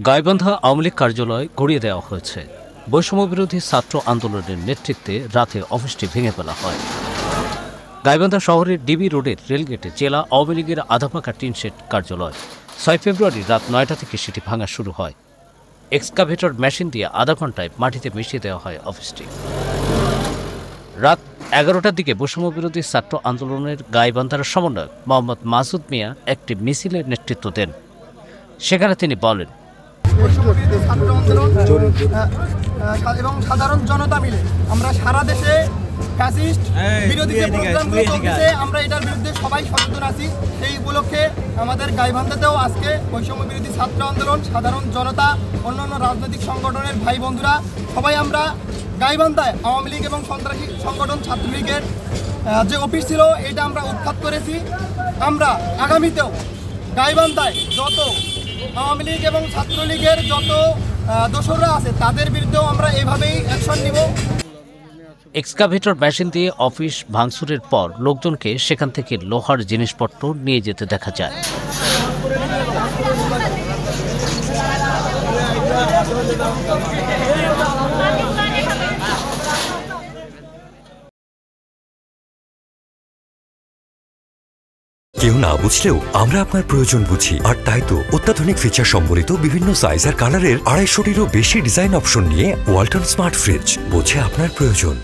গাইবান্ধা আওয়ামী লীগ কার্যালয় গড়িয়ে দেওয়া হয়েছে। বৈষম্যবিরোধী ছাত্র আন্দোলনের নেতৃত্বে রাতে অফিসটি ভেঙে ফেলা হয়। গাইবান্ধা শহরের ডিবি রোডের রেলগেটে জেলা আওয়ামী লীগের আধাপাকা টিনশেড কার্যালয় ৬ ফেব্রুয়ারি রাত ৯টা থেকে সেটি ভাঙা শুরু হয়। এক্সকাভেটর মেশিন দিয়ে আধা ঘণ্টায় মাটিতে মিশিয়ে দেওয়া হয় অফিসটি। রাত ১১টার দিকে বৈষম্যবিরোধী ছাত্র আন্দোলনের গাইবান্ধার সমন্বয়ক মোহাম্মদ মাসুদ মিয়া একটি মিছিলের নেতৃত্ব দেন। সেখানে তিনি বলেন, ছাত্র আন্দোলন এবং সাধারণ জনতা মিলে আমরা সারা দেশে ফ্যাসিস্ট বিরোধী যে প্রোগ্রামগুলো চলছে আমরা এটার বিরুদ্ধে সবাই সচেতন আছি। সেই উপলক্ষে আমাদের গাইবান্ধাতেও আজকে বৈষম্য বিরোধী ছাত্র আন্দোলন, সাধারণ জনতা, অন্যান্য রাজনৈতিক সংগঠনের ভাই বন্ধুরা সবাই আমরা গাইবান্ধায় আওয়ামী লীগ এবং সন্ত্রাসী সংগঠন ছাত্রলীগের যে অফিস ছিল এটা আমরা উৎখাত করেছি। আমরা আগামীতেও গাইবান্ধায় যত আওয়ামী লীগ এবং ছাত্রলীগের যত দোসররা আছে তাদের বিরুদ্ধেও আমরা এভাবেই অ্যাকশন নিব। এক্সকাভেটর মেশিন দিয়ে অফিস ভাঙচুরের পর লোকজনকে সেখান থেকে লোহার জিনিসপত্র নিয়ে যেতে দেখা যায়। কেউ না বুঝলেও আমরা আপনার প্রয়োজন বুঝি, আর তাই তো অত্যাধুনিক ফিচার সম্বলিত বিভিন্ন সাইজ আর কালারের ২৫০টিরও বেশি ডিজাইন অপশন নিয়ে ওয়ালটন স্মার্ট ফ্রিজ বোঝে আপনার প্রয়োজন।